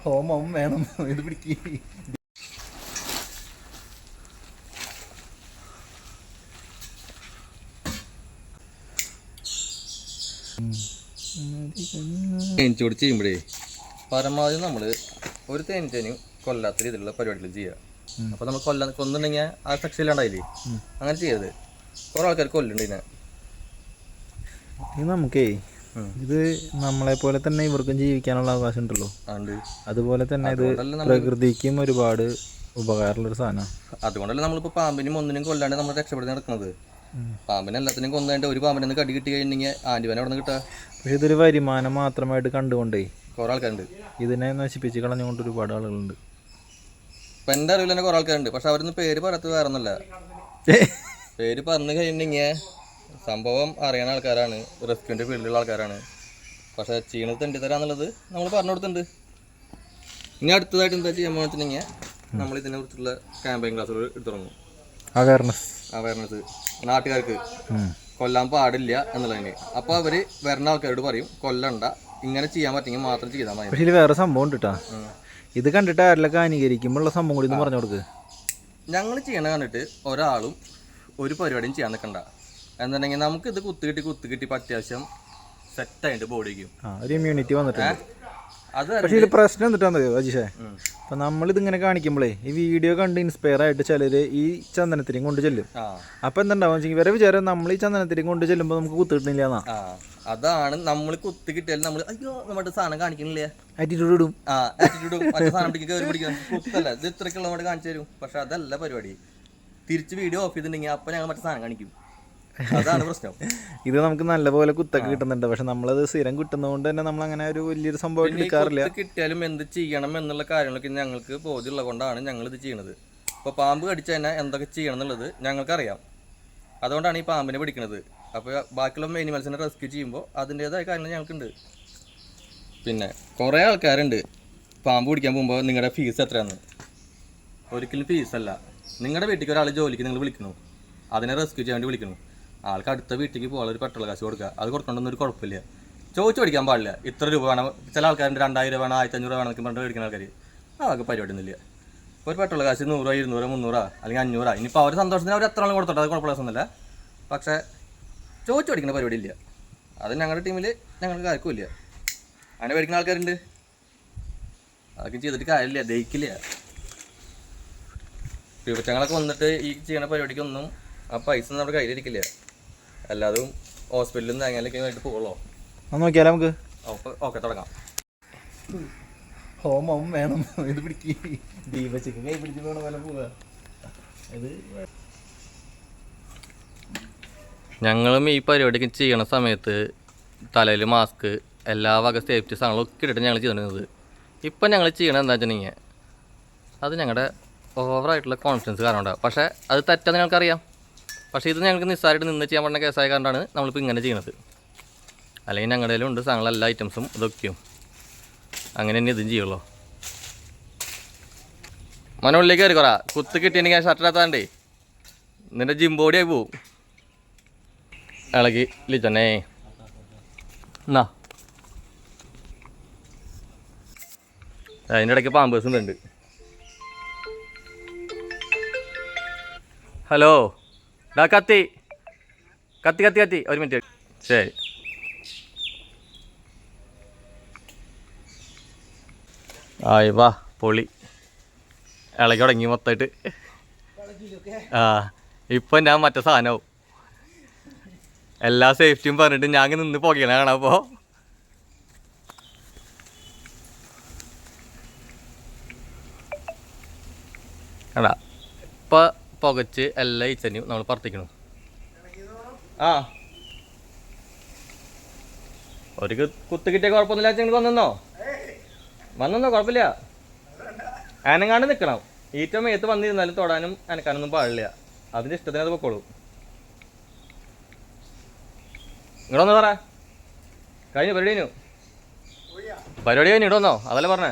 ഹോമം വേണം ഇത് പിടിക്ക്. തേനീച്ചോട് ചെയ്യുമ്പോഴേ പരമാവധി നമ്മൾ ഒരു തേനീച്ചേനും കൊല്ലാത്ത രീതിയിലുള്ള പരിപാടികൾ ചെയ്യുക. അപ്പോൾ നമ്മൾ കൊന്നുണ്ടെങ്കിൽ ആ സെക്ഷനിലുണ്ടായില്ലേ, അങ്ങനെ ചെയ്യരുത്. കുറേ ആൾക്കാർ കൊല്ലുണ്ട് ഇതിനെ. ഇത് നമുക്കേ ഇത് നമ്മളെ പോലെ തന്നെ ഇവർക്കും ജീവിക്കാനുള്ള അവകാശം ഉണ്ടല്ലോ. അതുപോലെ തന്നെ ഇത് പ്രകൃതിക്കും ഒരുപാട് ഉപകാരമുള്ളൊരു സാധനമാണ്. അതുകൊണ്ടല്ലേ നമ്മളിപ്പോൾ പാമ്പിനും ഒന്നിനും കൊല്ലാണ്ട് നമ്മൾ രക്ഷപ്പെടുത്തി നടക്കുന്നത്. പാമ്പിനെ എല്ലാത്തിനും കൊന്നുകൊണ്ട് ഒരു പാമ്പിനെ ഒന്ന് കടി കിട്ടി കഴിഞ്ഞെങ്കിൽ ആൻറ്റിവനെ അവിടെ നിന്ന് കിട്ടുക. പക്ഷെ ഇതൊരു വരുമാനം മാത്രമായിട്ട് കണ്ടുകൊണ്ടേ കുറേ ആൾക്കാരുണ്ട്. ഇതിനെ നശിപ്പിച്ച് കളഞ്ഞുകൊണ്ട് ഒരുപാട് ആളുകളുണ്ട്. ഇപ്പം എൻ്റെ അറിവിൽ തന്നെ കുറേ ആൾക്കാരുണ്ട്. പക്ഷെ അവരൊന്നും പേര് പറയാത്തത് വേറെ ഒന്നല്ല. പേര് പറഞ്ഞു കഴിഞ്ഞെങ്കിൽ സംഭവം അറിയുന്ന ആൾക്കാരാണ്, റെസ്ക്യൂൻ്റെ ഫീൽഡിലുള്ള ആൾക്കാരാണ്. പക്ഷെ ചെയ്യണത് തെണ്ടിത്തരാന്നുള്ളത് നമ്മൾ പറഞ്ഞു കൊടുത്തിട്ടുണ്ട്. ഇനി അടുത്തതായിട്ട് എന്താ ചെയ്യാൻ വെച്ചിട്ടുണ്ടെങ്കിൽ നമ്മൾ ഇതിനെ കുറിച്ചുള്ള ക്യാമ്പയിൻ ക്ലാസ്സുകൾ എടുത്തുറങ്ങും. അവയർനെസ് നാട്ടുകാർക്ക് കൊല്ലാൻ പാടില്ല എന്നുള്ളതിന്. അപ്പോൾ അവർ വരുന്ന ആൾക്കാരോട് പറയും കൊല്ലണ്ട, ഇങ്ങനെ ചെയ്യാൻ പറ്റുമെങ്കിൽ മാത്രം ചെയ്താൽ മതി. പക്ഷേ വേറെ സംഭവം ഉണ്ട് കേട്ടോ. ഇത് കണ്ടിട്ട് ആരിലൊക്കെ അനുകരിക്കുമ്പോഴുള്ള സംഭവം കൂടി പറഞ്ഞു കൊടുക്കുക. ഞങ്ങൾ ചെയ്യണ കണ്ടിട്ട് ഒരാളും ഒരു പരിപാടിയും ചെയ്യാൻ നിൽക്കണ്ട. എന്നുണ്ടെങ്കിൽ നമുക്കിത് കുത്തുകിട്ടി അത്യാവശ്യം സെറ്റായിട്ട് ബോഡിക്കും ഒരു ഇമ്മ്യൂണിറ്റി വന്നിട്ടുണ്ട്. പക്ഷേ ഇതിൽ പ്രശ്നം എന്നിട്ടാണെന്നറിയോ അജിഷേ, അപ്പം നമ്മളിതിങ്ങനെ കാണിക്കുമ്പോഴേ ഈ വീഡിയോ കണ്ട് ഇൻസ്പയർ ആയിട്ട് ചിലർ ഈ ചന്ദനത്തിരിയും കൊണ്ട് ചെല്ലും. അപ്പം എന്തുണ്ടാവും വെച്ചാൽ ഇവരെ വിചാരം നമ്മൾ ഈ ചന്ദനത്തിരിയും കൊണ്ട് ചെല്ലുമ്പോൾ നമുക്ക് കുത്തിട്ടില്ല എന്നാ. അതാണ് നമ്മൾ കുത്തി കിട്ടിയാലും നമ്മൾ അയ്യോ നമ്മുടെ സാധനം കാണിക്കണില്ലേ, ആറ്റിറ്റ്യൂഡ് ഇടും. മറ്റേ സാധനം പിടിക്കാൻ കുത്തല്ല, ഇത് ഇത്രയ്ക്കുള്ള നമ്മൾ കാണിച്ചു തരും. പക്ഷെ അതല്ല പരിപാടി. തിരിച്ച് വീഡിയോ ഓഫ് ചെയ്തിട്ടുണ്ടെങ്കിൽ അപ്പം ഞങ്ങൾ മറ്റേ സാധനം കാണിക്കും. അതാണ് പ്രശ്നം. ഇത് നമുക്ക് നല്ലപോലെ കുത്തൊക്കെ കിട്ടുന്നുണ്ട്. പക്ഷെ നമ്മളത് സ്ഥിരം കിട്ടുന്നതുകൊണ്ട് തന്നെ നമ്മൾ അങ്ങനെ ഒരു വലിയൊരു സംഭവം എടുക്കാറില്ല. കിട്ടിയാലും എന്ത് ചെയ്യണം എന്നുള്ള കാര്യങ്ങളൊക്കെ ഞങ്ങൾക്ക് ബോധ്യമുള്ളത് കൊണ്ടാണ് ഞങ്ങൾ ഇത് ചെയ്യണത്. ഇപ്പോൾ പാമ്പ് കടിച്ചു കഴിഞ്ഞാൽ എന്തൊക്കെ ചെയ്യണം എന്നുള്ളത് ഞങ്ങൾക്കറിയാം. അതുകൊണ്ടാണ് ഈ പാമ്പിനെ പിടിക്കുന്നത്. അപ്പോൾ ബാക്കിയുള്ള ആനിമൽസിനെ റെസ്ക്യൂ ചെയ്യുമ്പോൾ അതിൻ്റേതായ കാര്യങ്ങൾ ഞങ്ങൾക്കുണ്ട്. പിന്നെ കുറേ ആൾക്കാരുണ്ട് പാമ്പ് പിടിക്കാൻ പോകുമ്പോൾ നിങ്ങളുടെ ഫീസ് എത്രയാണ്. ഒരിക്കലും ഫീസല്ല. നിങ്ങളുടെ വീട്ടിലേക്ക് ഒരാൾ ജോലിക്ക് നിങ്ങൾ വിളിക്കുന്നു, അതിനെ റെസ്ക്യൂ ചെയ്യാൻ വേണ്ടി വിളിക്കുന്നു. ആൾക്ക് അടുത്ത വീട്ടിലേക്ക് പോകാൻ ഒരു പെട്രോൾ കാശ് കൊടുക്കുക. അത് കൊടുക്കണമെന്നൊരു കുഴപ്പമില്ല. ചോദിച്ചു പഠിക്കാൻ പാടില്ല. ഇത്ര രൂപ വേണം. ചില ആൾക്കാരുണ്ട് 2000 വേണം, 1500 വേണം എന്നൊക്കെ പറഞ്ഞിട്ട് മേടിക്കുന്ന ആൾക്കാർ. അതൊക്കെ പരിപാടി ഒന്നുമില്ല. ഒരു പെട്രോൾ കാശ് 100, 200, 300 അല്ലെങ്കിൽ 500. ഇനിയിപ്പോൾ അവർ സന്തോഷത്തിന് അവർ എത്ര ആളും കൊടുത്തോട്ടെ, അത് കുഴപ്പമില്ല. പക്ഷേ ചോദിച്ചു പഠിക്കുന്ന പരിപാടി ഇല്ല. അത് ഞങ്ങളുടെ ടീമിൽ ഞങ്ങൾക്ക് ആർക്കുമില്ല. അങ്ങനെ പഠിക്കുന്ന ആൾക്കാരുണ്ട്. അതൊക്കെ ചെയ്തിട്ട് കാര്യമില്ല, ദഹിക്കില്ല. പിടിച്ചങ്ങളൊക്കെ വന്നിട്ട് ഈ ചെയ്യണ പരിപാടിക്കൊന്നും ആ പൈസ നമ്മുടെ കയ്യിലിരിക്കില്ല. എല്ലാതും ഹോസ്പിറ്റലിൽ നിന്ന് തേങ്ങയിലേക്ക് വേണ്ടിയിട്ട് പോകുള്ളൂ. നോക്കിയാലോ നമുക്ക്. ഓക്കെ, തുടങ്ങാം. ഹോമം വേണം ഇത് പിടിക്ക്. ദീപച്ചക്ക് കൈ പിടിച്ച് പോകണ പോലെ പോവുക. ഞങ്ങളും ഈ പരിപാടിക്ക് ചെയ്യണ സമയത്ത് തലയിൽ മാസ്ക്, എല്ലാ വക സേഫ്റ്റി സാധനങ്ങളും ഒക്കെ ഇട്ടിട്ട് ഞങ്ങൾ ചെയ്തിരുന്നത്. ഇപ്പം ഞങ്ങൾ ചെയ്യണത് എന്താ വെച്ചിട്ടുണ്ടെങ്കിൽ അത് ഞങ്ങളുടെ ഓവറായിട്ടുള്ള കോൺഫിഡൻസ് കാരണം ഉണ്ടാകും. പക്ഷേ അത് തെറ്റാന്ന് ഞങ്ങൾക്കറിയാം. പക്ഷേ ഇത് ഞങ്ങൾക്ക് നിസ്സാരമായിട്ട് നിന്ന് ചെയ്യാൻ പറ്റുന്ന കേസായ കാരണമാണ് നമ്മളിപ്പോൾ ഇങ്ങനെ ചെയ്യണത്. അല്ലെങ്കിൽ ഞങ്ങളുടെ കയ്യിലുണ്ട് സാധനങ്ങൾ, എല്ലാ ഐറ്റംസും ഇതൊക്കെയും. അങ്ങനെ തന്നെ ഇതും ചെയ്യുള്ളൂ. മനോളിലേക്ക് കയറി കുറേ കുത്ത് കിട്ടിയിട്ടുണ്ടെങ്കിൽ ഷർട്ടിനകത്താണ്ടേ നിൻ്റെ ജിം ബോഡിയായി പോവും. ഇളകി ലിച്ചനെ എന്നാ അതിൻ്റെ ഇടയ്ക്ക് പാമ്പേഴ്സും ഉണ്ട്. ഹലോ ഡാ കത്തി ഒരു മിനിറ്റ്. ശരി. ആയി വാ, പൊളി. ഇളകി തുടങ്ങി മൊത്തമായിട്ട്. ഇപ്പം ഞാൻ മറ്റേ സാധനമാവും. എല്ലാ സേഫ്റ്റിയും പറഞ്ഞിട്ട് ഞാൻ നിന്ന് പുകയണ കാണാം. അപ്പോൾ കണ്ടാ ഇപ്പം പുകച്ച് എല്ലാ ഈച്ചനെയും നമ്മൾ പുറത്തേക്കണം. ഒരു കുത്ത് കിട്ടിയ കുഴപ്പമൊന്നുമില്ല. നിങ്ങൾ വന്നോ കുഴപ്പമില്ല. അനങ്ങാണ്ട് നിൽക്കണം. ഈറ്റ മേത്ത് വന്നിരുന്നാലും തൊടാനും അനക്കാനൊന്നും പാടില്ല. അതിൻ്റെ ഇഷ്ടത്തിന് അത് പൊക്കോളൂ. ഇങ്ങോട്ടൊന്ന് പറ. കഴിഞ്ഞു പരിപാടി കഴിഞ്ഞു. ഇങ്ങോട്ടൊന്നോ അതല്ലേ പറഞ്ഞേ.